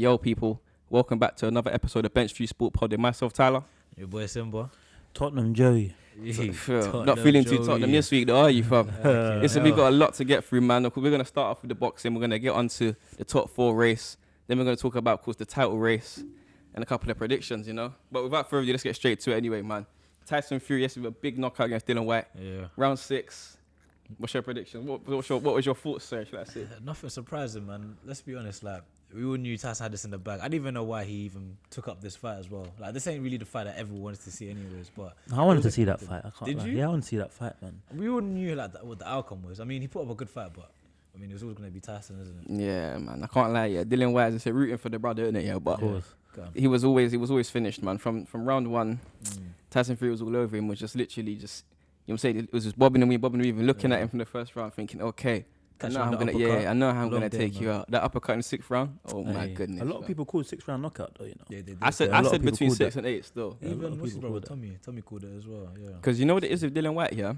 Yo, people, welcome back to another episode of Benchviews Sport Pod with myself, Tyler. Your boy Simba. Tottenham Joey. Not feeling too Tottenham this week, though, are you, fam? Listen, we've got a lot to get through, man. We're going to start off with the boxing. We're going to get onto the top 4 race. Then we're going to talk about, of course, the title race and a couple of predictions, you know. But without further ado, let's get straight to it anyway, man. Tyson Fury, yesterday, with a big knockout against Dillian Whyte. Yeah. Round 6. What's your prediction? What was your thoughts, sir, should I say? Nothing surprising, man. Let's be honest, like, we all knew Tyson had this in the bag. I didn't even know why he even took up this fight as well. Like, this ain't really the fight that everyone wanted to see anyways, but... I wanted to see that fight. I can't Did lie. you? Yeah, I wanted to see that fight, man. We all knew like what the outcome was. I mean, he put up a good fight, but... I mean, it was always going to be Tyson, isn't it? Yeah, man. I can't lie, yeah. Dillian Whyte, I said, rooting for the brother, innit, yeah, but... Of course. He was always finished, man. From round 1, Tyson Fury was all over him. Was just literally just, you know what I'm saying? It was just bobbing and weaving, looking at him from the first round, thinking, okay, I know how I'm gonna take you out. That uppercut in the 6th round. Oh my goodness. A lot of people called 6th round knockout, though, you know. Yeah, they did. I said between 6 and 8 still. Even what's his brother, Tommy called it as well. Yeah. Because you know what it is with Dillian Whyte, yeah.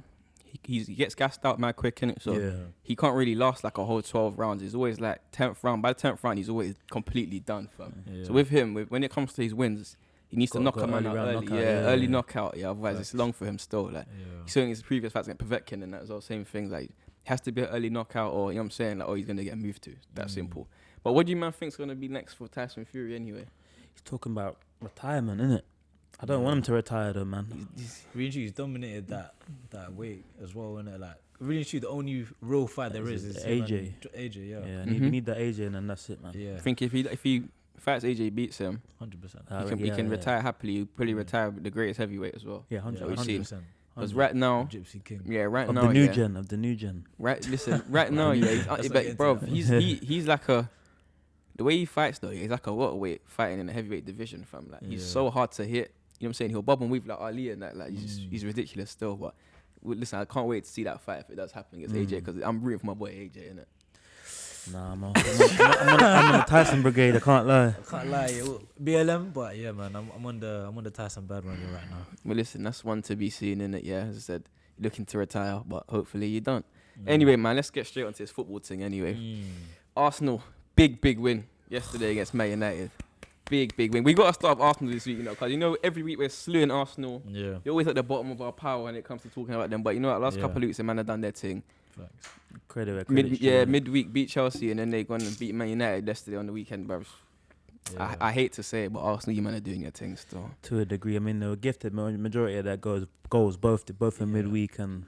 He gets gassed out mad quick, innit? So he can't really last like a whole 12 rounds. It's always like 10th round. By the 10th round, he's always completely done, fam. Yeah. So with him, when it comes to his wins, he needs to knock a man out early. Early knockout. Yeah, otherwise it's long for him still. Like he's showing his previous fights against Povetkin and that as well. Same thing. Like has to be an early knockout, or you know what I'm saying, like he's gonna get moved to. That simple. But what do you man think's gonna be next for Tyson Fury anyway? He's talking about retirement, innit? I don't want him to retire though, man. He's dominated that weight as well, innit? Like really, the only real fight there is AJ. AJ, yeah. And if you need that AJ, and then that's it, man. Yeah. I think if he fights AJ, beats him, 100%. He can retire happily. He'll probably retire with the greatest heavyweight as well. Yeah, 100%. Because right now, Gypsy King. Yeah, right of now, the new gen. Right, listen, right now, he's like a. The way he fights though, he's like a welterweight fighting in the heavyweight division, fam. Like he's so hard to hit. You know what I'm saying? He'll bob and weave like Ali and that. Like he's ridiculous still. But listen, I can't wait to see that fight if it does happen against AJ, because I'm rooting for my boy AJ, innit? Nah, I'm on the Tyson brigade. I can't lie. BLM, but yeah, man, I'm on the Tyson bandwagon right now. Well, listen, that's one to be seen, innit? Yeah, as I said, you're looking to retire, but hopefully you don't. Anyway, man, let's get straight onto this football thing. Anyway, Arsenal, big win yesterday against Man United. Big win. We got to start with Arsenal this week, you know, because, you know, every week we're slewing Arsenal. Yeah. You're always at the bottom of our power when it comes to talking about them. But, you know, the last couple of weeks, the man have done their thing. Facts. Credit. Midweek beat Chelsea, and then they gone and beat Man United yesterday on the weekend, bro. Yeah. I hate to say it, but Arsenal, you man are doing your thing still. To a degree. I mean, they were gifted majority of their goals both in midweek and...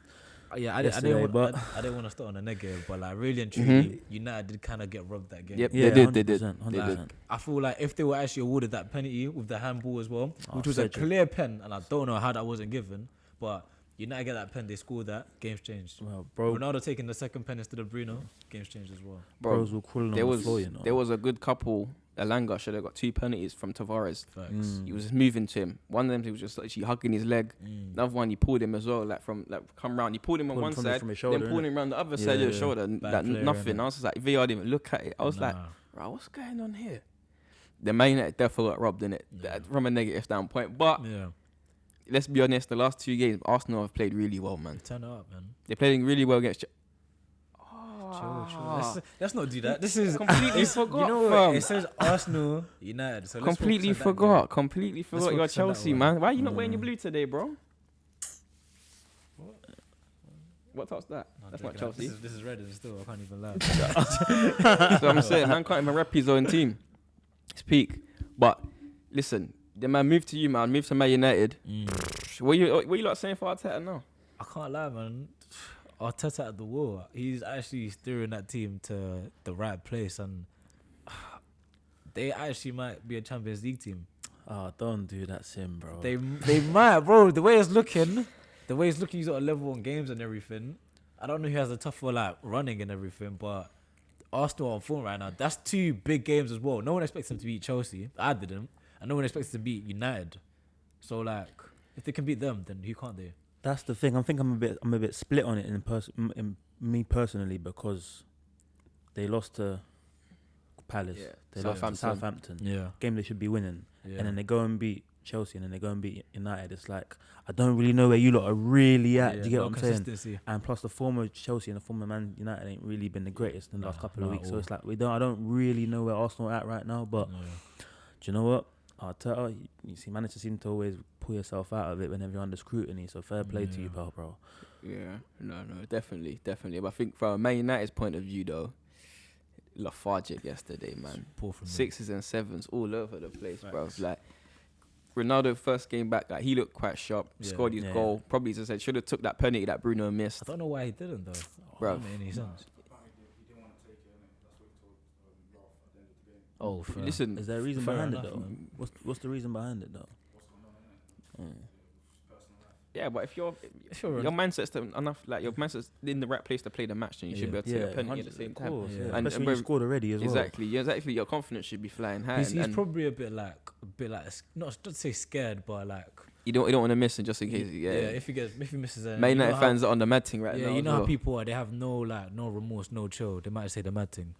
Yeah, I didn't want to start on a negative, but like really and truly, United did kind of get robbed that game. Yep, they did. 100%. I feel like if they were actually awarded that penalty with the handball as well, which was a clear pen, and I don't know how that wasn't given, but United get that pen, they scored that, game's changed. Well, bro, Ronaldo taking the second pen instead of Bruno, game's changed as well. Bros were crawling on the floor, you know. There was a good couple. Elanga should have got 2 penalties from Tavares. He was just moving to him. One of them, he was just actually hugging his leg. Another one, he pulled him as well, come round. He pulled him on one side, then pulled him around the other side of the shoulder. Nothing. I was just like, VR didn't even look at it. I was like, right, what's going on here? The Man United definitely got robbed in it from a negative standpoint. But let's be honest, the last 2 games, Arsenal have played really well, man. Turn it up, man. They're playing really well against. Chill. Let's not do that. This is completely forgot. You know what? It says Arsenal United. So completely forgot. Completely forgot. You're Chelsea, man. Why are you not wearing your blue today, bro? What touch that? That's not Chelsea. This is red and still. I can't even lie. So I'm saying, man can't even rep his own team. It's peak. But listen, the man moved to you, man. Moved to Man United. What you lot saying for Arteta now? I can't lie, man. Arteta at the wall. He's actually steering that team to the right place, and they actually might be a Champions League team. Oh, don't do that, Sim, bro. They might, bro. The way it's looking, he's got a level on games and everything. I don't know who has a tougher like running and everything, but Arsenal on form right now. That's 2 big games as well. No one expects them to beat Chelsea. I didn't, and no one expects them to beat United. So like, if they can beat them, then who can't they? That's the thing. I think I'm a bit split on it in me personally, because they lost to Palace. Yeah. They lost to Southampton. Yeah. Game they should be winning. Yeah. And then they go and beat Chelsea and then they go and beat United, it's like, I don't really know where you lot are really at. Do you get what I'm saying? And plus the former Chelsea and the former Man United ain't really been the greatest in the last couple of weeks. So it's like I don't really know where Arsenal are at right now. But do you know what? Arteta, you see, managers seem to always pull yourself out of it whenever you're under scrutiny. So fair play to you, pal, bro. Yeah, no, definitely. But I think from a Man United's point of view, though, lethargic yesterday, man. 6s and 7s all over the place, bro. Like Ronaldo first game back, like he looked quite sharp. Scored his goal. Probably, as I said, should have took that penalty that Bruno missed. I don't know why he didn't though, bro. That made any sense. Listen, is there a reason behind it though? What's the reason behind it though? Yeah, but if your mindset's enough, like your mindset's in the right place to play the match, then you should be able to take a penalty at the same time. And especially when you scored already as well. Exactly. Your confidence should be flying high. He's probably a bit like not to say scared, but like you don't want to miss it just in case. If he misses it. Man United fans are on the mad thing right now. Yeah, you know how people are. They have no remorse, no chill. They might say the mad thing.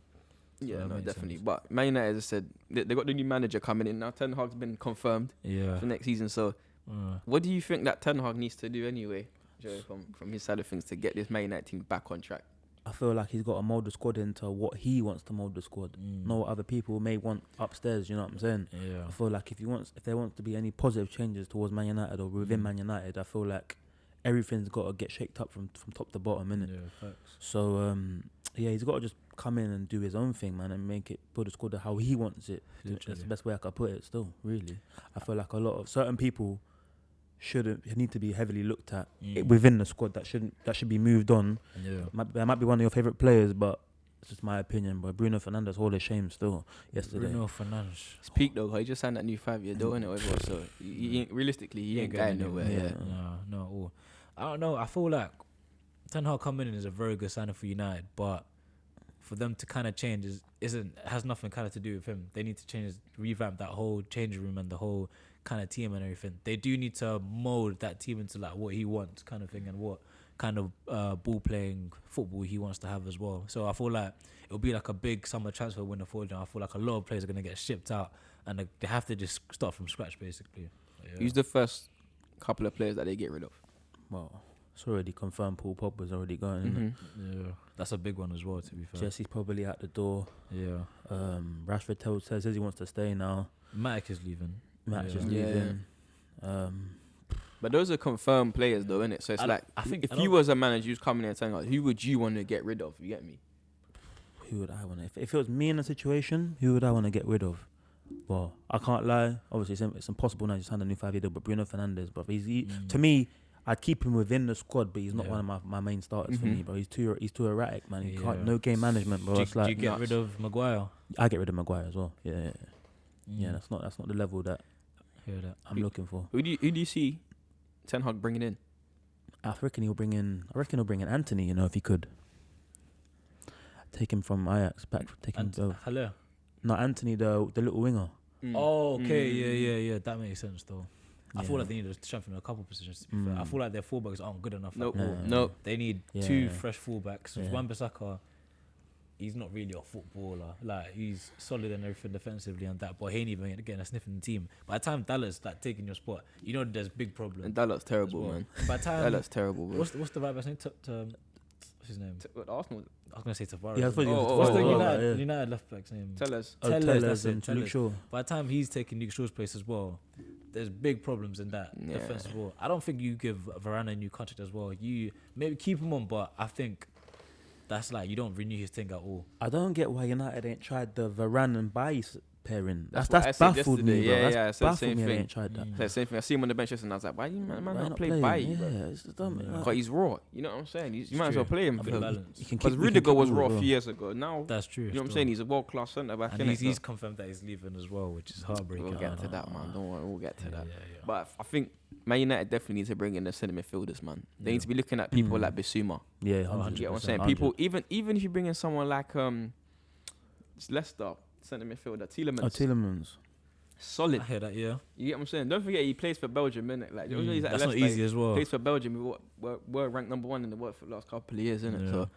Yeah, no, definitely. Sense. But Man United, as I said, they got the new manager coming in now. Ten Hag's been confirmed for next season. So, what do you think that Ten Hag needs to do anyway, Joe, from his side of things to get this Man United team back on track? I feel like he's got to mould the squad into what he wants to mould the squad, not what other people may want upstairs. You know what I'm saying? Yeah. I feel like if there wants to be any positive changes towards Man United or within Man United, I feel like everything's got to get shaked up from top to bottom, innit? Yeah, facts. So he's got to just come in and do his own thing, man, and build the squad how he wants it. Literally. That's the best way I could put it. Still, really, I feel like a lot of certain people need to be heavily looked at within the squad. That should be moved on. Yeah, that might be one of your favorite players, but it's just my opinion. But Bruno Fernandes, all the shame still yesterday. Bruno Fernandes, it's peak though. He just signed that new 5-year deal, innit? So he ain't going nowhere. Yeah. No, at all. I don't know. I feel like Ten Hag coming in is a very good signing for United, but for them to kind of change has nothing kind of to do with him. They need to revamp that whole changing room and the whole kind of team and everything. They do need to mold that team into like what he wants, kind of thing, and what kind of ball playing football he wants to have as well. So I feel like it'll be like a big summer transfer window for them. I feel like a lot of players are gonna get shipped out, and they have to just start from scratch basically. Who's the first couple of players that they get rid of? Well, it's already confirmed. Paul Pogba's already going. Mm-hmm. Yeah, that's a big one as well. To be fair, Jesse's probably out the door. Yeah. Rashford says he wants to stay now. Matic is leaving. Matic is leaving. But those are confirmed players, though, innit? So it's I think if you was a manager who's coming in and saying, who would you want to get rid of? You get me? Who would I want to? If it was me in a situation, who would I want to get rid of? Well, I can't lie. Obviously, it's impossible now to sign a new 5-year deal. But Bruno Fernandes, but to me, I'd keep him within the squad, but he's not one of my main starters for me, bro. He's too erratic, man. He can't, no game management, bro. Do you get rid of Maguire? I get rid of Maguire as well. Yeah. That's not the level that I'm looking for. Who do you see Ten Hag bringing in? I reckon he'll bring in Anthony. You know, if he could take him from Ajax back. Haller. Not Anthony, the little winger. Oh, okay, yeah. That makes sense though. I feel like they need to strengthen a couple positions. To be fair. I feel like their fullbacks aren't good enough. Nope. They need two fresh fullbacks. Wan-Bissaka, he's not really a footballer. Like, he's solid and everything defensively and that, but he ain't even getting a sniff in the team. By the time Dallas like taking your spot, you know there's big problems. And Dallas terrible, man. By the time Dallas terrible, bro. What's the right back's name? What's his name? Arsenal. I was gonna say Tavares. Yeah, what's the United left back's name? Tellers. That's it. Luke Shaw. By the time he's taking Luke Shaw's place as well, there's big problems in that defense as well. I don't think you give Varane a new contract as well. You maybe keep him on, but I think that's like you don't renew his thing at all. I don't get why United ain't tried the Varane and Bailly pairing. That's baffled me, bro. That's baffled me. They ain't tried that. That's the same thing. I see him on the bench and I was like, why you man not play Bailly? Because he's raw. You know what I'm saying? You might as well play him. Because Rudiger was raw a few years ago. Now that's true. You know what I'm saying? He's a world class centre back. And he's confirmed that he's leaving as well, which is heartbreaking. We'll get to that, man. Don't worry, we'll get to that. But I think Man United definitely need to bring in the centre midfielders, man. They need to be looking at people like Bissouma. Yeah, 100%. You get what I'm saying? People, even if you bring in someone like Leicester centre midfielder Tielemans. Solid. I hear that, yeah. You get what I'm saying? Don't forget he plays for Belgium, innit? Like, that's not easy as well. Plays for Belgium. We're ranked number 1 in the world for the last couple of years, innit? So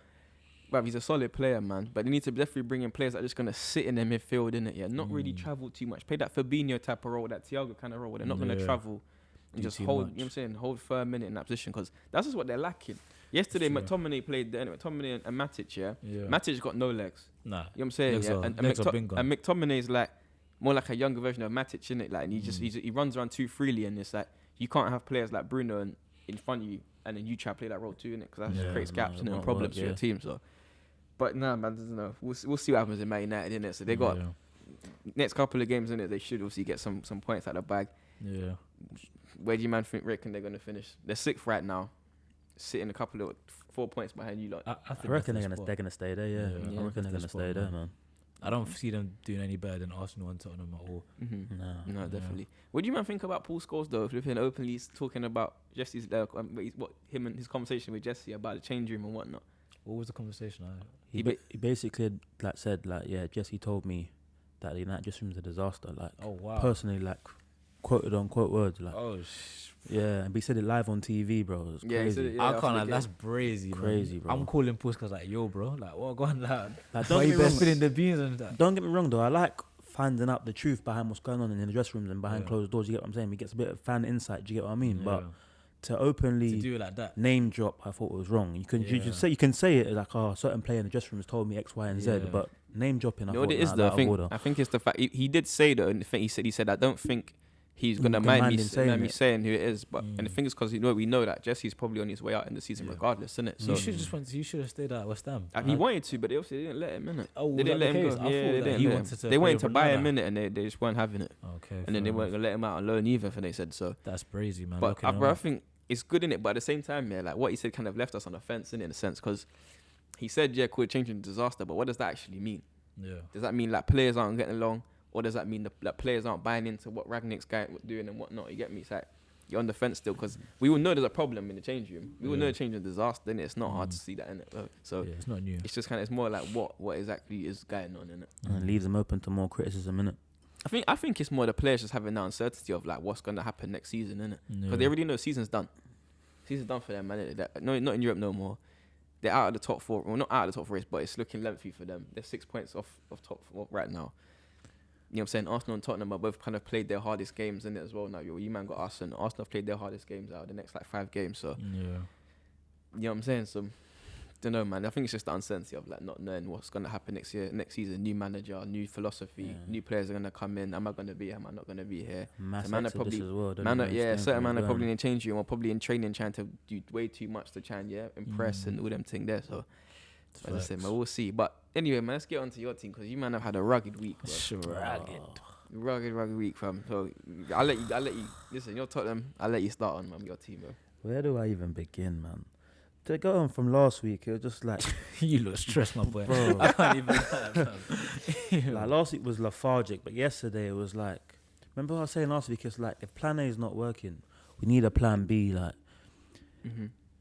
But he's a solid player, man. But they need to definitely bring in players that are just gonna sit in the midfield, innit? Yeah, not really travel too much. Play that Fabinho type of role, that Thiago kind of role. Where they're not gonna travel and just hold. You know what I'm saying? Hold for a minute in that position, because that's just what they're lacking. Yesterday, McTominay played there. McTominay and Matic, yeah. Matic got no legs. Nah. You know what I'm saying? Legs Yeah. are, And McTominay is like more like a younger version of Matic, innit? Like, and he runs around too freely, and it's like you can't have players like Bruno in front of you, and then you try to play that role too, innit? Because that just creates gaps and problems for your team. So, but nah, man, I don't know. We'll see what happens in Man United, innit? So they got next couple of games, innit? They should obviously get some points out of the bag. Yeah. Where do you reckon they're gonna finish? They're 6th right now, sitting a couple of 4 points behind you lot. I reckon they're gonna stay there. Yeah. I reckon they're gonna stay there, man. I don't see them doing any better than Arsenal and Tottenham at all. No, definitely. What do you man think about Paul Scholes though? Flipping openly talking about Jesse's him and his conversation with Jesse about the change room and whatnot. What was the conversation? He basically said Jesse told me that the United dressing room's a disaster. Like, oh wow, personally, like quoted unquote words. Like, yeah, and he said it live on TV, bro. It was crazy. I can't like, that's crazy, crazy, bro. I'm calling Paul Scholes like, yo, bro, like, what going on? Like, don't get me wrong, the beans and that. Don't get me wrong, though. I like finding out the truth behind what's going on in the dressing rooms and behind closed doors. You get what I'm saying? He gets a bit of fan insight. Do you get what I mean? But to openly do it like that, name drop, I thought was wrong. You can say it like, oh, a certain player in the dressing room has told me X, Y, and Z, but name dropping. You know what it is though? I think it's the fact he did say though. And the thing he said, I don't think he's gonna mind me saying who it is, but and the thing is because we know that Jesse's probably on his way out in the season regardless, isn't it? So you should have stayed at West Ham. He wanted to, but they obviously didn't let him in it. Oh, they didn't let him go. Yeah, they wanted to buy him in it, and they just weren't having it. Okay, and then they weren't gonna let him out on loan either. And they said so. That's crazy, man. But I think it's good in it, but at the same time, like what he said kind of left us on the fence in a sense, because he said could change into disaster, but what does that actually mean? Yeah. Does that mean like players aren't getting along? Or does that mean that players aren't buying into what Rangnick's guy doing and whatnot? You get me? It's like you're on the fence still, because we will know there's a problem in the change room. We will know the change is a disaster, innit? It's not hard to see that, innit? So it's not new. It's just it's more like what exactly is going on, innit? And leaves them open to more criticism, innit? I think it's more the players just having that uncertainty of like what's going to happen next season, innit? Because they already know season's done. Season's done for them, man. No, not in Europe no more. They're out of the top 4. Well, not out of the top 4 race, but it's looking lengthy for them. They're 6 points off top 4 right now. You know what I'm saying? Arsenal and Tottenham have both kind of played their hardest games in it as well. Now, you man got Arsenal. Arsenal have played their hardest games out of the next 5 games. So, you know what I'm saying? So, don't know, man. I think it's just the uncertainty of like not knowing what's going to happen next season. New manager, new philosophy, new players are going to come in. Am I going to be here? Am I not going to be here? Mass certain man are probably in change room or probably in training trying to do way too much to try and impress and all them things there. So, as I said, man, we'll see. But anyway, man, let's get on to your team, because you man have had a rugged week. Rugged week, fam. So I'll let you listen. You're Tottenham. I'll let you start on your team, bro. Where do I even begin, man? To go on from last week, it was just like you look stressed, my boy. Bro. I can't even. Like last week was lethargic, but yesterday it was like. Remember what I was saying last week? It's like if Plan A is not working, we need a Plan B. Like.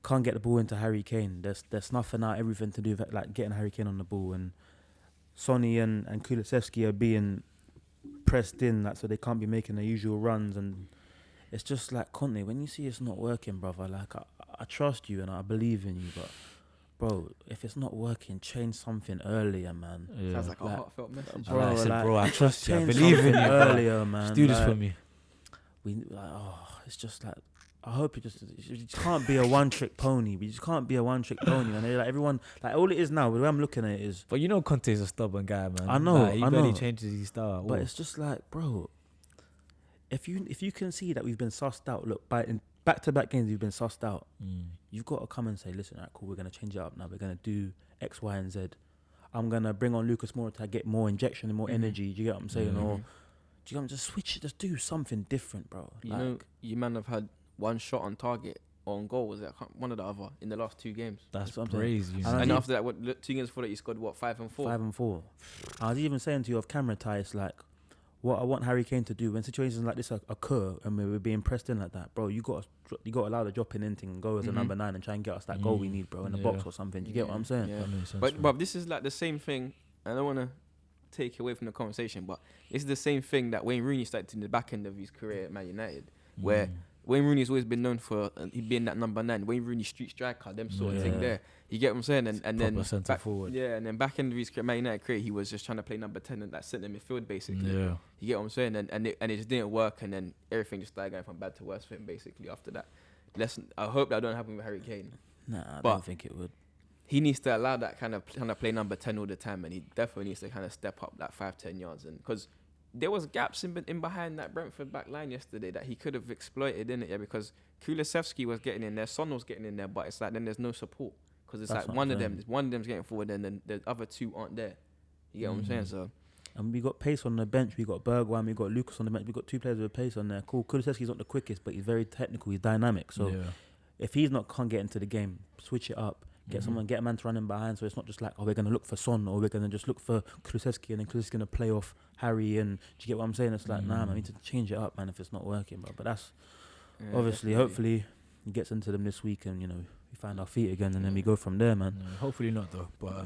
Can't get the ball into Harry Kane. They're snuffing out everything to do with like getting Harry Kane on the ball, and Sonny and Kulusevski are being pressed in, like so they can't be making their usual runs, and it's just like Conte. When you see it's not working, brother, like I trust you and I believe in you, but bro, if it's not working, change something earlier, man. Yeah. Sounds like a heartfelt message. Bro, I trust you. I believe in you earlier, man. Just do this for me. It's just like. I hope you just can't be a one-trick pony. We just can't be a one-trick pony. And like everyone, like all it is now, the way I'm looking at it is. But you know, Conte's a stubborn guy, man. I know. He barely changes his style. But it's just like, bro, if you can see that we've been sussed out, look, in back-to-back games we've been sussed out. You've got to come and say, listen, all right, cool, we're gonna change it up now. We're gonna do X, Y, and Z. I'm gonna bring on Lucas Moura to get more injection and more energy. Do you get what I'm saying? Or do you know, just switch it, just do something different, bro. You know, you man have had one shot on target or on goal, was it one or the other in the last 2 games? That's crazy. And after that, 2 games before that, you scored 5 and 4. 5 and 4. I was even saying to you off camera, Ty, it's like what I want Harry Kane to do when situations like this occur and we're being pressed in like that, bro. You got to allow the dropping in thing and go as a number 9 and try and get us that goal we need, bro, in the box or something. Do you get what I'm saying? Yeah. That makes sense, but this is like the same thing. I don't want to take away from the conversation, but it's the same thing that Wayne Rooney started in the back end of his career at Man United, where Wayne Rooney's always been known for he being that number 9. Wayne Rooney street striker, them sort of thing there. You get what I'm saying? And then centre forward. Yeah, and then back in his Man United career, he was just trying to play number 10 in that centre midfield basically. Yeah. You get what I'm saying? And it just didn't work, and then everything just started going from bad to worse for him basically after that. I hope that don't happen with Harry Kane. Nah, I don't think it would. He needs to allow that kind of play number 10 all the time, and he definitely needs to kind of step up that 5-10 yards. And because there was gaps in behind that Brentford back line yesterday that he could have exploited, innit? Yeah, because Kulusevski was getting in there, Son was getting in there, but it's like then there's no support because it's like one of them's getting forward, and then the other two aren't there. You get what I'm saying? So. And we got pace on the bench. We got Bergwijn. We got Lucas on the bench. We got 2 players with pace on there. Cool. Kulusevski's not the quickest, but he's very technical. He's dynamic. So if he's can't get into the game, switch it up. Get a man to run in behind, so it's not just like, we're going to look for Son, or we're going to just look for Kulusevski, and then Kulusevski's going to play off Harry, and do you get what I'm saying? It's like, nah, man, I need to change it up, man, if it's not working, bro. But that's, obviously, hopefully, he gets into them this week, and, we find our feet again, and then we go from there, man. Hopefully not, though. But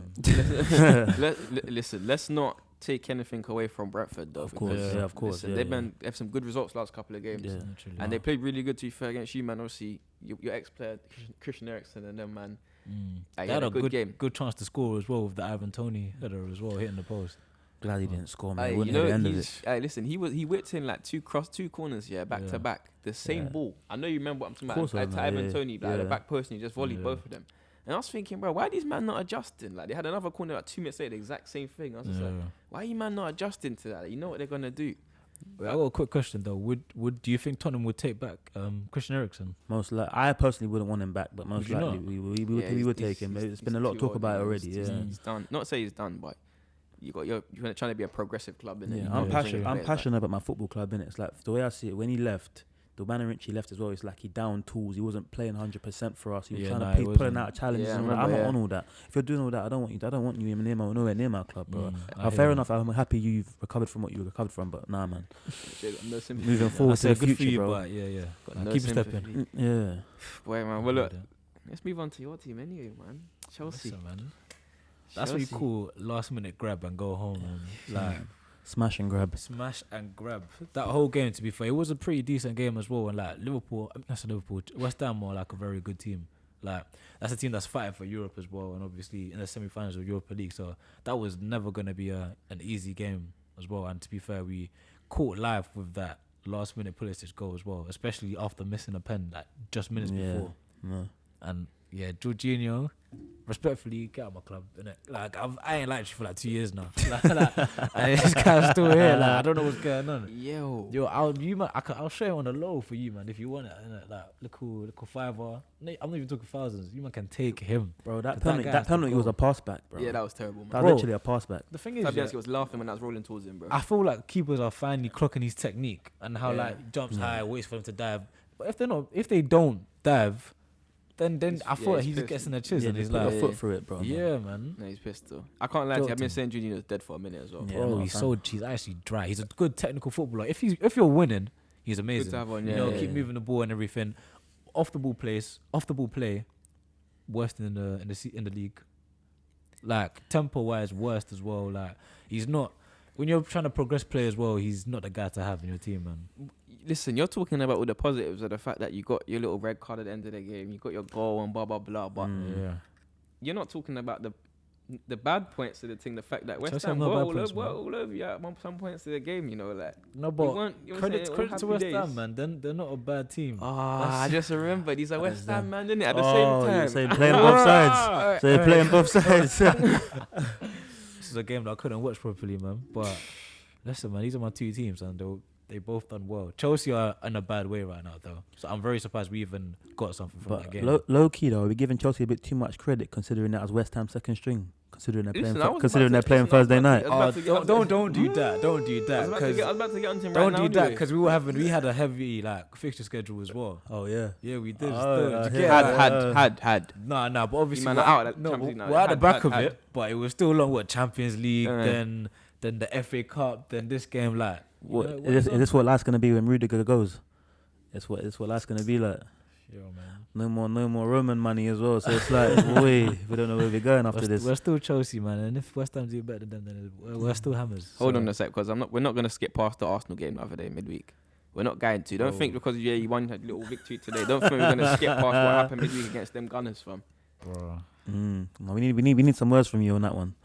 listen, let's not take anything away from Brentford, though. Of course. Listen, they have some good results last couple of games, and they played really good, to be fair, against you, man. Obviously, your ex-player, Christian Eriksen, and them, man. They had a good game. Good chance to score as well with the Ivan Toney header as well, hitting the post. Glad he didn't score, man. At the end of it. Listen, he whipped in like two corners, back to back. The same ball. I know you remember what I'm talking about. To Ivan Toney, the back post, and he just volleyed both of them. And I was thinking, bro, why are these man not adjusting? Like, they had another corner like 2 minutes later, the exact same thing. I was just like, why are you man not adjusting to that? You know what they're gonna do. I got a quick question though. Do you think Tottenham would take back Christian Eriksen? Most likely, I personally wouldn't want him back, but most likely we would take him. It's been a lot of talk about it already. He's done. Not to say he's done, but you're trying to be a progressive club, innit? Yeah, I'm passionate about my football club, innit? It's like the way I see it. When he left, the manner in which he left as well, it's like he downed tools. He wasn't playing 100% for us. He was trying to pulling out challenges. I'm not on all that. If you're doing all that, I don't want you nowhere near my club, bro. Fair enough. I'm happy you've recovered from what you recovered from, but nah, man. Moving forward to the future, bro. Keep stepping. Yeah. Wait, man. Well, look, let's move on to your team anyway, man. Chelsea. Listen, man. That's what you call last minute grab and go home, man. Like. Smash and grab. That whole game, to be fair, it was a pretty decent game as well. And like West Ham are like a very good team. Like, that's a team that's fighting for Europe as well, and obviously in the semi-finals of Europa League. So that was never going to be an easy game as well. And to be fair, we caught live with that last-minute Pulisic goal as well, especially after missing a pen like just minutes before. And Jorginho, respectfully, get out of my club, innit? Like, I ain't liked you for like 2 years now. And this guy's still here. Like, I don't know what's going on. Yo, I'll share it on the low for you, man, if you want it. Innit? Like, little fiver. I'm not even talking thousands. You man can take him, bro. That penalty was a pass back, bro. Yeah, that was terrible, man. That was literally a pass back. The thing is, Fabianski was laughing when I was rolling towards him, bro. I feel like keepers are finally clocking his technique and how like jumps high, waits for him to dive. But if they don't dive. Then I thought he just gets in the chiz and he's like, foot through it, bro. Yeah, man. No, he's pissed though. I can't lie to you. I've been saying Jorginho's dead for a minute as well. Yeah, bro, he's actually dry. He's a good technical footballer. If you're winning, he's amazing. Good to have on, keep moving the ball and everything. Off the ball play, worst in the league. Like, tempo wise, worst as well. Like, he's not. When you're trying to progress play as well, he's not the guy to have in your team, man. Listen, you're talking about all the positives of the fact that you got your little red card at the end of the game, you got your goal and blah blah blah, but you're not talking about the bad points of the thing. The fact that West Ham were all over you at some points of the game, like. No, but credit to West Ham, man. They're not a bad team. I just remember these are West Ham, man, didn't it? At the same time, so you're playing both sides. So you're playing both sides. This is a game that I couldn't watch properly, man. But listen, man, these are my two teams, and they both done well. Chelsea are in a bad way right now, though. So I'm very surprised we even got something from that game. Low key, though, we're giving Chelsea a bit too much credit, considering that as West Ham's second string. Considering they're playing Thursday night. Don't do that. Don't do that. I was about to get on to him right now. Don't do that, because we had a heavy fixture schedule as well. Oh yeah. Yeah, we did. Had. Nah, but obviously we're at the back of it, but it was still long. What, Champions League, then the FA Cup, then this game, like. Is this what life's gonna be when Rudiger goes? It's what life's gonna be like. Sure, man. No more Roman money as well. So it's like, we don't know where we're going after this. We're still Chelsea, man, and if West Ham do better than them, then we're still hammers. Hold on a sec, because we're not gonna skip past the Arsenal game the other day midweek. We're not going to. Don't think because you won a little victory today. Don't think we're gonna skip past what happened midweek against them Gunners, fam. Bro. No, we need some words from you on that one.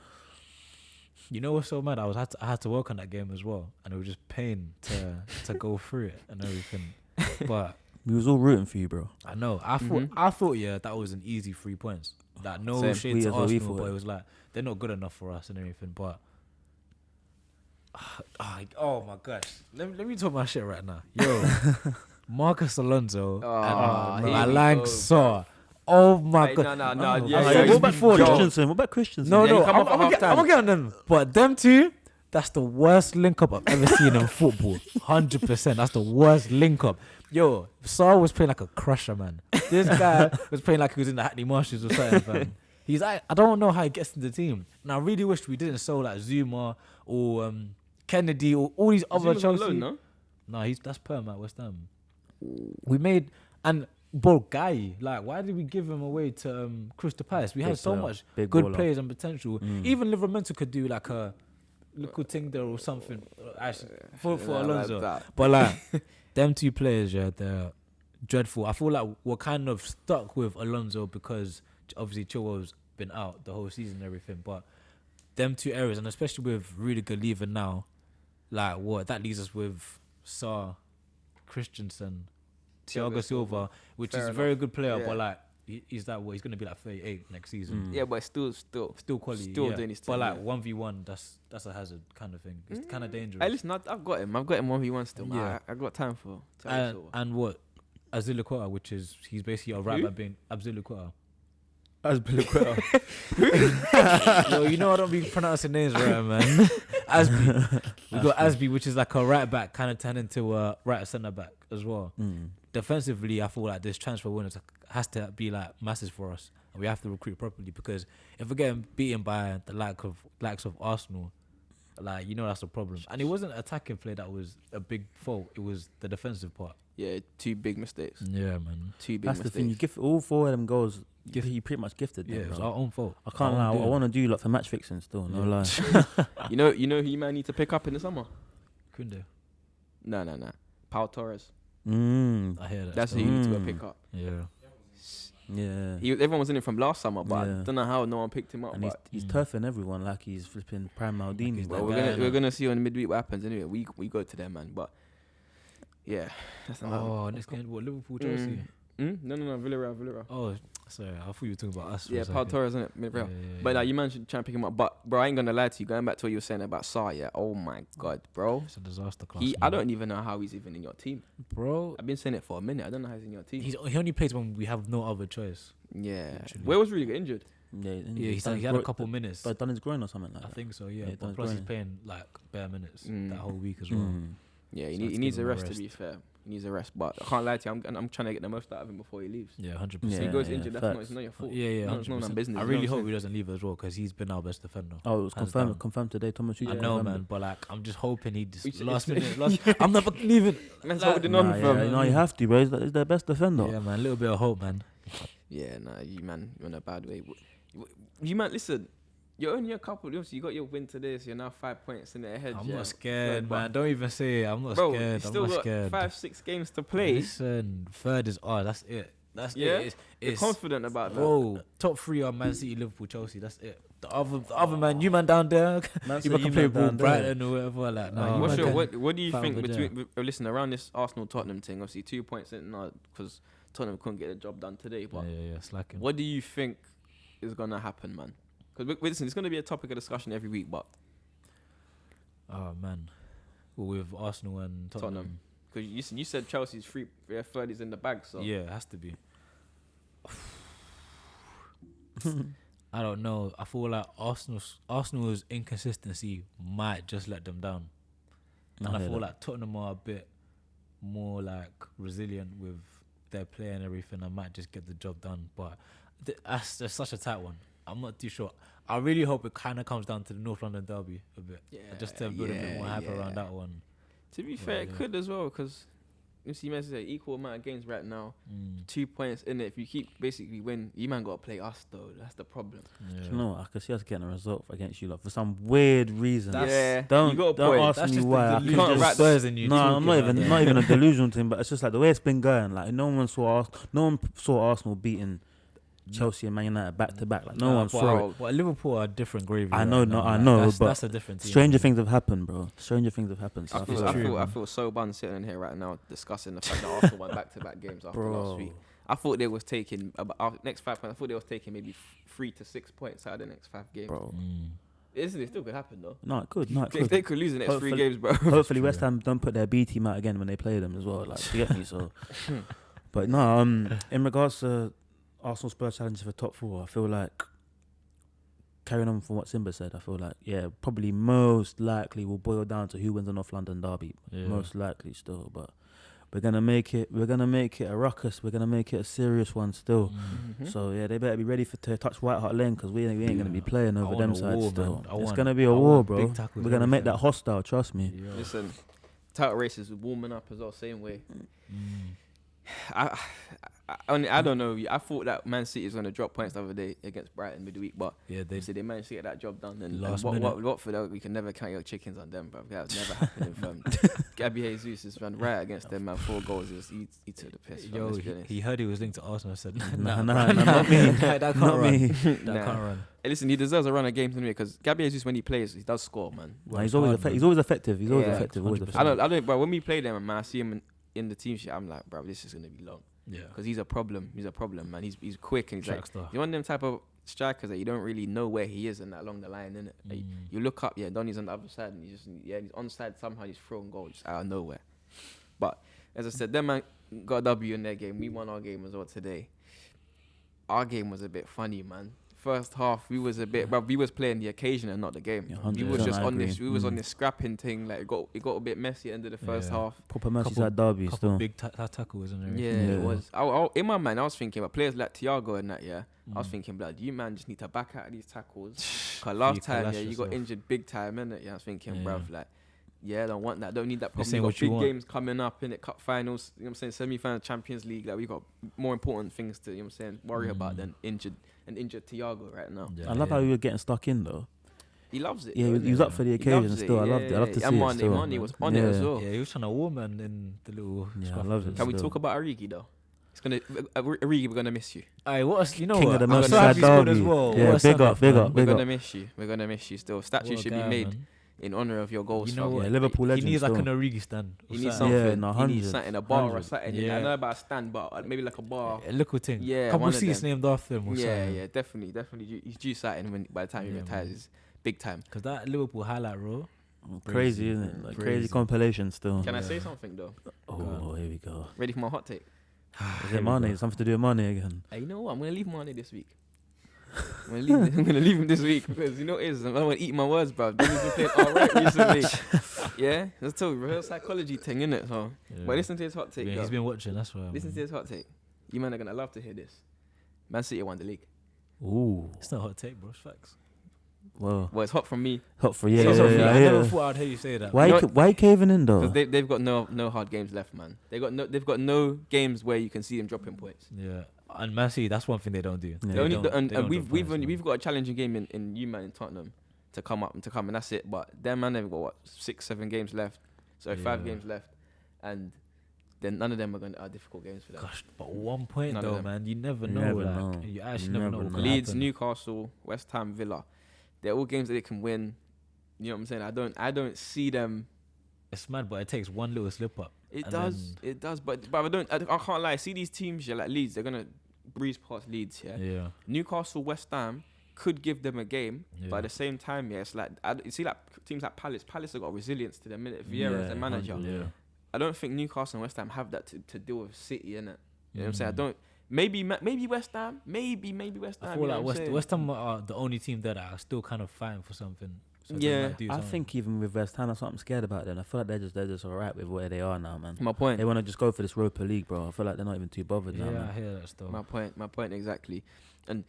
You know what's so mad? I had to work on that game as well, and it was just pain to go through it and everything. But we was all rooting for you, bro. I know. I thought that was an easy 3 points. That no shade to Arsenal, but it was like they're not good enough for us and everything. But oh my gosh, let me talk my shit right now, yo. Marcus Alonso and Malang Sarr. Oh my god! No. What about Christensen? No, I'm gonna get on them. But them two, that's the worst link up I've ever seen in football. 100%. That's the worst link up. Yo, Sarr was playing like a crusher, man. This guy was playing like he was in the Hackney Marshes or something, fam. He's like, I don't know how he gets in the team. And I really wish we didn't sell like Zuma or Kennedy or all these other Chelsea. Alone, no, that's perm at West Ham. We made bro, Guy, like, why did we give him away to Crystal Palace? We had so much good players and potential. Even Liverpool could do like a little thing there or something for Alonso. Like but like, them two players, they're dreadful. I feel like we're kind of stuck with Alonso because obviously Chilwell's been out the whole season and everything. But them two areas, and especially with Rudiger leaving now, like that leaves us with Sarr, Christensen, Thiago Silva, which is a very good player, but like he's that way. He's gonna be like 38 next season. Yeah, but still quality. Still doing his thing. But like 1v1, that's a hazard kind of thing. It's kind of dangerous. Hey, listen, I've got him 1v1 still. Man. Yeah, I got time for. And what Azpilicueta, which is he's basically a right back being Azpilicueta. Azpilicueta. Yo, you know I don't be pronouncing names right, man. Asby. We got Asby, which is like a right back, kind of turned into a right centre back as well. Defensively, I feel like this transfer window has to be like massive for us, and we have to recruit properly because if we're getting beaten by the likes of Arsenal, like that's a problem. And it wasn't attacking play that was a big fault; it was the defensive part. Yeah, 2 big mistakes. Yeah, man. 2 big mistakes. That's the thing. You give all 4 of them goals. You pretty much gifted them. Yeah, it's our own fault. I can't lie. I want to do like for match fixing still. No lie. you know who you might need to pick up in the summer? Kunde. No. Pau Torres. I hear that. That's who you need to go pick up. Yeah. Everyone was in it from last summer, but I don't know how no one picked him up. And he's turfing everyone like he's flipping Prime Maldini. Well, we're gonna see on midweek what happens anyway. We go to them, man. But yeah, that's another. Oh, next game, what, Liverpool, Chelsea? No, Villarreal. Oh, sorry, I thought you were talking about us. Yeah, Pau Torres, isn't it? Villarreal. But you mentioned trying to pick him up. But bro, I ain't gonna lie to you. Going back to what you were saying about Sarr, yeah. Oh my god, bro. It's a disaster class. I don't even know how he's even in your team, bro. I've been saying it for a minute. I don't know how he's in your team. He only plays when we have no other choice. Yeah. Where was Rudiger injured? Yeah, he had a couple minutes. But done his groin or something like that. I think so. Yeah. But plus he's playing like bare minutes that whole week as well. Yeah, he needs a rest. To be fair. He needs a rest, but I can't lie to you. I'm trying to get the most out of him before he leaves. Yeah, 100%. If he goes injured, it's not your fault. Yeah, 100%. It's not business. I really hope he doesn't leave as well because he's been our best defender. Oh, it was confirmed today. Thomas, I know, man, but like I'm just hoping he just last minute. I'm never leaving. Man's holding on from. No, you have to, bro. He's their best defender. Yeah, man, a little bit of hope, man. Yeah, you're in a bad way. You man, listen. You're only a couple. Obviously, you got your win today, so you're now 5 points in the head. I'm not scared, man. Don't even say it. I'm not scared. I'm not scared. 5-6 games to play. Listen, third is that's it. That's it. You're confident about that. Bro, top 3 are Man City, Liverpool, Chelsea. That's it. The other man, you man down there, you can play ball Brighton or whatever. Like, what do you think between? Listen, around this Arsenal Tottenham thing, obviously 2 points in now because Tottenham couldn't get the job done today. But slacking. What do you think is gonna happen, man? Because listen, it's going to be a topic of discussion every week, but... Oh, man. Well, with Arsenal and Tottenham. Because you said Chelsea's third is in the bag, so... Yeah, it has to be. I don't know. I feel like Arsenal's inconsistency might just let them down. And I feel like Tottenham are a bit more like resilient with their play and everything. I might just get the job done. But that's such a tight one. I'm not too sure. I really hope it kind of comes down to the North London derby a bit. Yeah, just to build a bit more hype around that one. To be fair, it could as well because you see, man, say equal amount of games right now. 2 points in it. If you keep basically win, you man got to play us though. That's the problem. Yeah. You know, I could see us getting a result against you lot for some weird reason. Don't ask me why. You can't rat Spurs in you. No, I'm not even a delusional thing, but it's just like the way it's been going. Like no one saw Arsenal beating Chelsea and Man United back to back. Like no one saw it. Well, Liverpool are different gravy. I know, but that's a different team. Stranger things have happened, bro. Stranger things have happened. So I feel so bad sitting in here right now discussing the fact that Arsenal won back to back games after last week. I thought they was taking about next 5 points. I thought they was taking maybe 3 to 6 points out of the next 5 games. Bro. It still could happen though. No, it could. They could lose the next 3 games, bro. Hopefully West Ham don't put their B team out again when they play them as well. Like, you get me? So, but no, in regards to Arsenal Spurs challenges for top 4, I feel like carrying on from what Simba said, I feel like probably most likely will boil down to who wins the North London derby. Most likely still, but we're gonna make it a ruckus. We're gonna make it a serious one still. So they better be ready to touch White Hart Lane, because we ain't gonna be playing over them sides still. It's gonna be a war, bro. We're gonna make that hostile. Trust me. Listen, title races are warming up as well, same way. I don't know. I thought that Man City was going to drop points the other day against Brighton midweek, but they managed to get that job done. And Watford, we can never count your chickens on them, bro. That was never happening. Gabby Jesus has run right against them, man. 4 goals. He took the piss. Yo, he heard he was linked to Arsenal. I said, nah, not me. That can't run. That can't run. Hey, listen, he deserves a run of games anyway, because Gabby Jesus, when he plays, he does score, man. He's always effective. He's always effective. I don't. But when we play them, man, I see him in the team sheet. I'm like, bro, this is gonna be long. Yeah, because he's a problem, man. He's quick, and he's like, he's one of them type of strikers that you don't really know where he is and that along the line, innit? Like, you look up, Donny's on the other side, and he's onside somehow. He's throwing goals just out of nowhere. But as I said, them man got a W in their game. We won our game as well today. Our game was a bit funny, man. First half, we was playing the occasion and not the game. We was just on this. We was on this scrapping thing. Like it got a bit messy at the end of the first half. Proper Merseyside derby still. Big tackles and everything. Yeah, it was. In my mind, I was thinking about players like Thiago and that. I was thinking, blood, you man just need to back out of these tackles. Cause last time, you got injured big time, innit? I was thinking, bruv, like. I don't want that. Don't need that problem. We got big games coming up in it, cup finals. You know what I'm saying? Semi-finals, Champions League. Like we got more important things to, worry about than injured Thiago right now. I love how you were getting stuck in though. He loves it. Yeah, he was up for the occasion still. I loved it. I love to see it still. Mane was on it as well. Yeah, he was trying to warm man in the little. Yeah, I love it. Can we talk about Origi though? Origi, we're gonna miss you. Aye, what else? You know King what? of the Merseyside derby as well. Yeah, big up. We're gonna miss you. We're gonna miss you still. Statue should be made in honor of your goals. You know what? Liverpool legend. He needs like an Origi stand. He needs something. Yeah, he needs something, a bar 100. Or something. Yeah. I know about a stand, but maybe like a bar. A little thing. Yeah, couple seats named after him. Or something. Yeah, definitely. He's due something by the time he retires. It's big time. Because that Liverpool highlight reel. Crazy, isn't it? Like crazy compilation still. Can I say something though? Oh, here we go. Ready for my hot take? Is it Mane? Something to do with Mane again? Hey, you know what? I'm gonna leave Mane this week. I'm gonna leave him this week because you know what it is. I'm gonna eat my words, bro. He's been playing alright recently. Yeah, that's a real psychology thing, innit? So, but listen to his hot take. He's been watching. That's why. Listen to his hot take. You man are gonna love to hear this. Man City won the league. Ooh, it's not a hot take, bro. It's facts. Well, it's hot from me. Hot for I never thought I'd hear you say that. Why you caving in though? Because they've got no hard games left, man. They've got no games where you can see them dropping points. Yeah. And Man City, that's one thing they don't do. Yeah. We've got a challenging game in in Tottenham to come, and that's it. But them man, they've got 6-7 games left, 5 games left, and then none of them are difficult games for them. Gosh, but 1 point though, man, you never know. You actually never know. Leeds, Newcastle, West Ham, Villa, they're all games that they can win. You know what I'm saying? I don't see them. It's mad, but it takes one little slip up. It does. But I can't lie. See these teams here, like Leeds, they're gonna breeze past Leeds. Yeah. Newcastle, West Ham could give them a game, but at the same time, it's like you see, like teams like Palace. Palace have got resilience to them. Vieira as the manager. I don't think Newcastle and West Ham have that to deal with City, innit? You know what I'm saying? I don't. Maybe West Ham. Maybe West Ham. I feel like West Ham are the only team that are still kind of fighting for something. So I think even with West Ham, that's what I'm scared about them. I feel like they're just alright with where they are now, man. My point. They want to just go for this Europa League, bro. I feel like they're not even too bothered now, man. I hear that stuff. My point exactly. And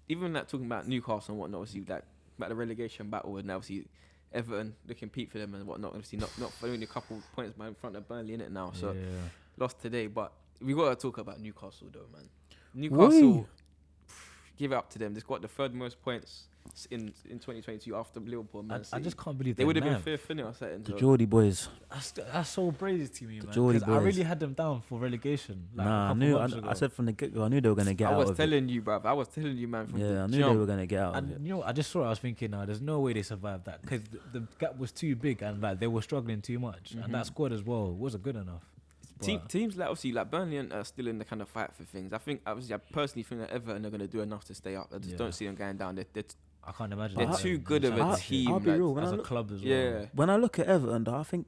even like talking about Newcastle and whatnot, obviously like about the relegation battle, and obviously Everton looking peak for them and whatnot. Obviously, not only a couple points in front of Burnley in it now. So lost today, but we got to talk about Newcastle though, man. Newcastle, give it up to them. They've got the third most points in 2022 after Liverpool and Man City. I just can't believe they would have been fifth, innit, or something. The Geordie boys. That's so crazy to me, man. Because I really had them down for relegation. Like I said from the get-go, I knew they were going to get out of it. I was telling you, bruv. I was telling you, man, from the I knew jump. they were going to get out of it. You know, I just saw it, I was thinking, there's no way they survived that because the gap was too big and like they were struggling too much. And that squad as well wasn't good enough. Teams like obviously like Burnley are still in the kind of fight for things. I personally think that Everton are going to do enough to stay up. I just don't see them going down. I can't imagine. They're too good of a team. I'll be real. As a club as well. Yeah. When I look at Everton, though, I think,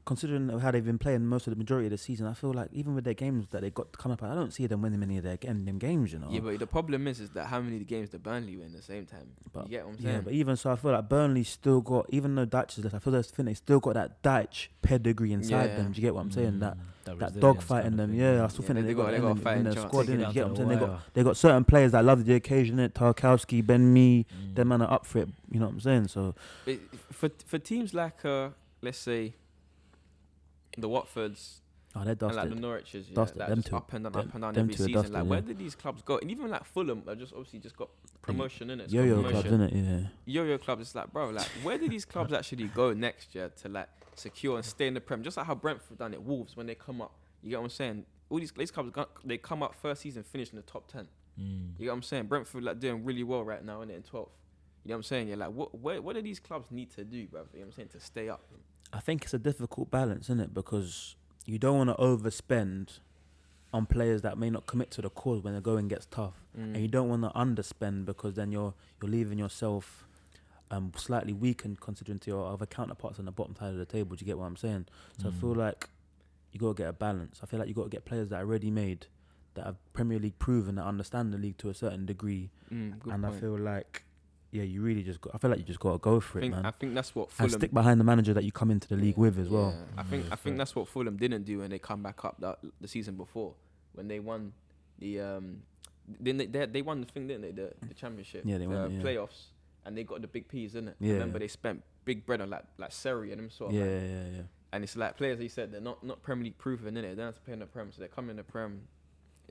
considering how they've been playing most of the majority of the season, I feel like even with their games that they got coming up, I don't see them winning many of them games, you know. Yeah, but the problem is that how many games did Burnley win at the same time? But, you get what I'm saying? Yeah, but even so, I feel like Burnley still got, even though Dyche is left, I feel like they still got that Dyche pedigree inside them. Do you get what I'm saying? That dogfight in them. Yeah, I still think they got a fight in the squad, innit? You get what I'm saying? They got certain players that love the occasion, innit? Tarkowski, Ben Mee, them man are up for it. You know what I'm saying? So for teams like let's say the Watfords, they're dusted. And like the Norwiches, dusted. Like Them just two, up and down every season. Dusted, like where did these clubs go? And even like Fulham, are just obviously just got promotion in it. Yo-yo clubs, innit? Yeah. Yo-yo clubs. It's like, bro, like where did these clubs actually go next year to like secure and stay in the Prem? Just like how Brentford done it. Wolves when they come up, you get what I'm saying? All these clubs they come up first season, finish in the top 10. You get what I'm saying? Brentford like doing really well right now, innit, in 12th. You know what I'm saying? You're like, what do these clubs need to do, bro? You know what I'm saying, to stay up? I think it's a difficult balance, isn't it? Because you don't want to overspend on players that may not commit to the cause when the going gets tough, and you don't want to underspend because then you're leaving yourself slightly weakened considering to your other counterparts on the bottom side of the table. Do you get what I'm saying? So I feel like you got to get a balance. I feel like you got to get players that are ready-made, that have Premier League proven, that understand the league to a certain degree, and point. I feel like. Yeah, you really I feel like you just got to go for it, man. I think that's what Fulham... And stick behind the manager that you come into the league with as well. I think that's what Fulham didn't do when they come back up the season before. When they won the... they won the thing, didn't they? The championship. Yeah, they won the playoffs. And they got the big P's, didn't it? Yeah. Remember, they spent big bread on like Seri and them sort of. Yeah. And it's like players, he said, they're not Premier League proven, innit? They don't have to play in the Prem. So they come in the Prem...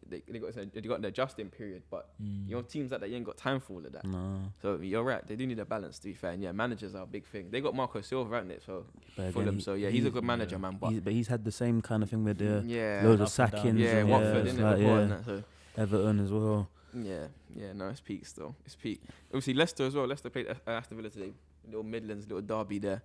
They got an adjusting period, but you know, teams like that, you ain't got time for all of that. No. So you're right, they do need a balance, to be fair. And yeah, managers are a big thing. They got Marco Silva, haven't it? So Fulham, he's a good manager, man. But he's had the same kind of thing with the loads of sackings. Yeah, Watford, innit? So Everton as well. Yeah, no, it's peak still. It's peak. Obviously, Leicester as well. Leicester played Aston Villa today. Little Midlands, little derby there.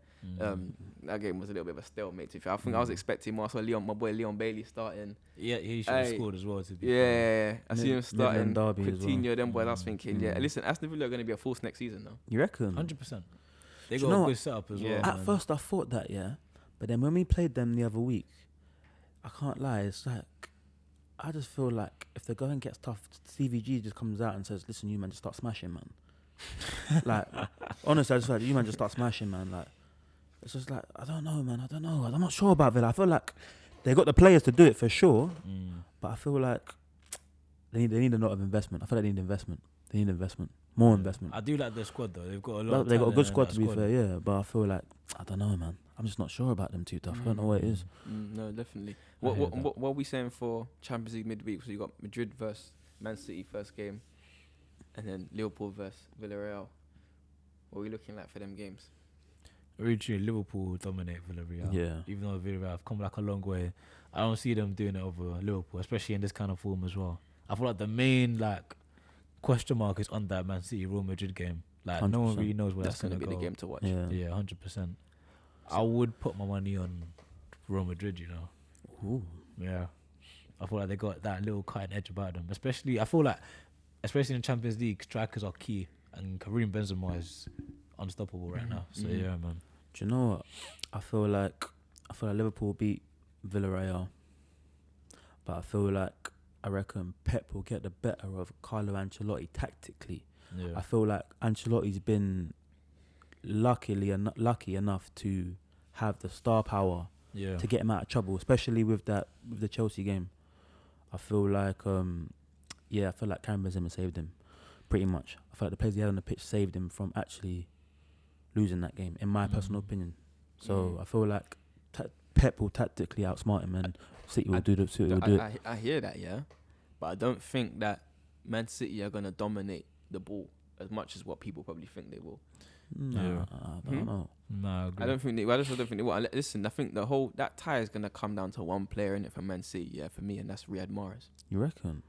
That game was a little bit of a stalemate. To be fair. I think I was expecting more. I saw my boy Leon Bailey starting. Yeah, he should have scored as well. To be fair. I see him starting. Coutinho, them boys. I was thinking, listen, Aston Villa are going to be a force next season now. You reckon? 100%. They got a good setup as well. At first, I thought that, but then when we played them the other week, I can't lie. It's like I just feel like if the going gets tough, CVG just comes out and says, "Listen, you man, just start smashing, man." Like, honestly, I just feel like you man just start smashing, man. Like, it's just like I don't know, man. I'm not sure about Villa. I feel like they got the players to do it for sure, but I feel like they need a lot of investment. I feel like they need investment. More investment. I do like their squad though. They've got a lot. They've got a good squad to be fair, but I feel like I don't know, man. I'm just not sure about them too tough. I don't know what it is. No, definitely. What are we saying for Champions League midweek? So you got Madrid versus Man City first game, and then Liverpool versus Villarreal. What are we looking like for them games? Originally, Liverpool dominate Villarreal. Yeah. Even though Villarreal have come like a long way, I don't see them doing it over Liverpool, especially in this kind of form as well. I feel like the main question mark is on that Man City Real Madrid game. Like 100%. No one really knows where that's going to be go. The game to watch. Yeah, 100%. I would put my money on Real Madrid, you know. Ooh. Yeah. I feel like they got that little cutting edge about them. Especially in the Champions League, strikers are key. And Karim Benzema is unstoppable right now. So, yeah, man. Do you know what? I feel like Liverpool beat Villarreal. But I reckon Pep will get the better of Carlo Ancelotti tactically. Yeah. I feel like Ancelotti's been lucky enough to have the star power to get him out of trouble, especially with the Chelsea game. I feel like Karim Benzema saved him pretty much. I feel like the players he had on the pitch saved him from actually losing that game, in my personal opinion. So I feel like Pep will tactically outsmart him, and City will do it. I hear that, yeah, but I don't think that Man City are gonna dominate the ball as much as what people probably think they will. I don't know. Nah, I don't think they. I just don't think they will. Listen, I think that tie is gonna come down to one player in it for Man City, yeah, for me, and that's Riyad Mahrez. You reckon?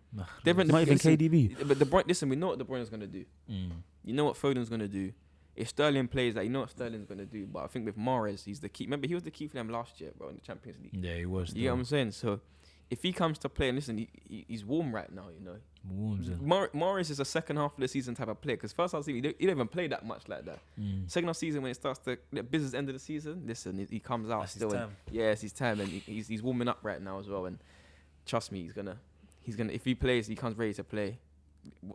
Different. Not even KDB. But De Bruyne, listen, we know what De Bruyne is gonna do. You know what Foden's gonna do. If Sterling plays that, you know what Sterling's gonna do. But I think with Mahrez, he's the key. Remember, he was the key for them last year, bro, in the Champions League. Yeah, he was. You know what I'm saying? So, if he comes to play, and listen, he's warm right now, you know. Mahrez is a second half of the season type of player, because first half of the season, he don't even play that much like that. Second half of the season, when it starts to the business end of the season, listen, he comes out. That's still. His time. It's his time, and he's warming up right now as well. And trust me, he's gonna. If he plays, he comes ready to play.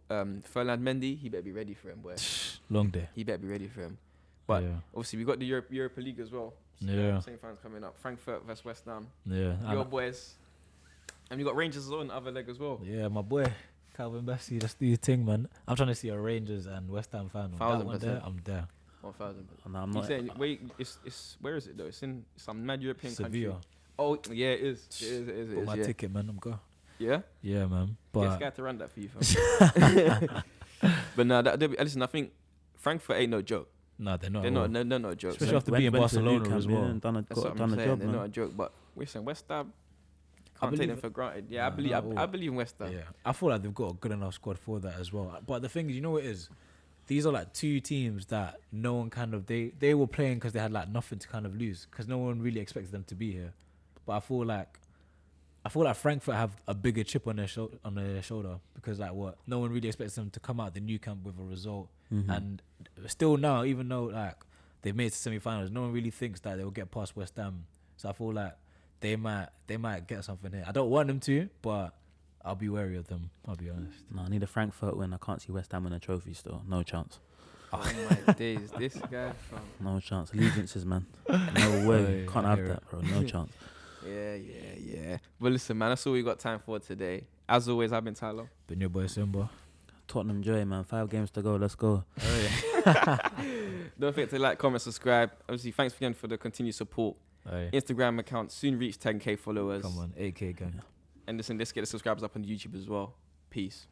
Ferdinand Mendy, he better be ready for him, boy. Long day. He better be ready for him. But obviously, we got the Europa League as well. So same fans coming up. Frankfurt versus West Ham. Yeah. Your boys. And you got Rangers as well in the other leg as well. Yeah, my boy, Calvin Bassey. Let's do your thing, man. I'm trying to see a Rangers and West Ham fan. 1,000%. I'm there. 1,000%. No, I'm not. Wait, it's where is it though? It's in some mad European Sevilla. country. Oh, yeah, it is. It is. Got my ticket, man. I'm going. Yeah? Yeah, man. But get scared to run that for you, fam. But no, listen, I think Frankfurt ain't no joke. No, they're not. They're not a joke. Especially after being Barcelona as well. Done a job, they're not a joke. But listen, West Ham, can't take them for granted. Yeah, I believe in West Ham. Yeah, I feel like they've got a good enough squad for that as well. But the thing is, you know what it is? These are like two teams that no one they were playing because they had like nothing to kind of lose, because no one really expected them to be here. But I feel like Frankfurt have a bigger chip on their shoulder, because no one really expects them to come out the new camp with a result. And still now, even though like they've made it to semi-finals, no one really thinks that they will get past West Ham. So I feel like they might get something here. I don't want them to, but I'll be wary of them. I'll be honest. No, I need a Frankfurt win. I can't see West Ham win a trophy still. No chance. Oh my days, this guy. No chance. Allegiances, man. No way. Can't have that, bro. No chance. Yeah. Well, listen, man, that's all we got time for today. As always, I've been Tyler. Been your boy Simba. Tottenham joy, man. 5 games to go. Let's go. Don't forget to like, comment, subscribe. Obviously, thanks again for the continued support. Instagram account soon reach 10k followers. Come on, 8k gang. And listen, let's get the subscribers up on YouTube as well. Peace.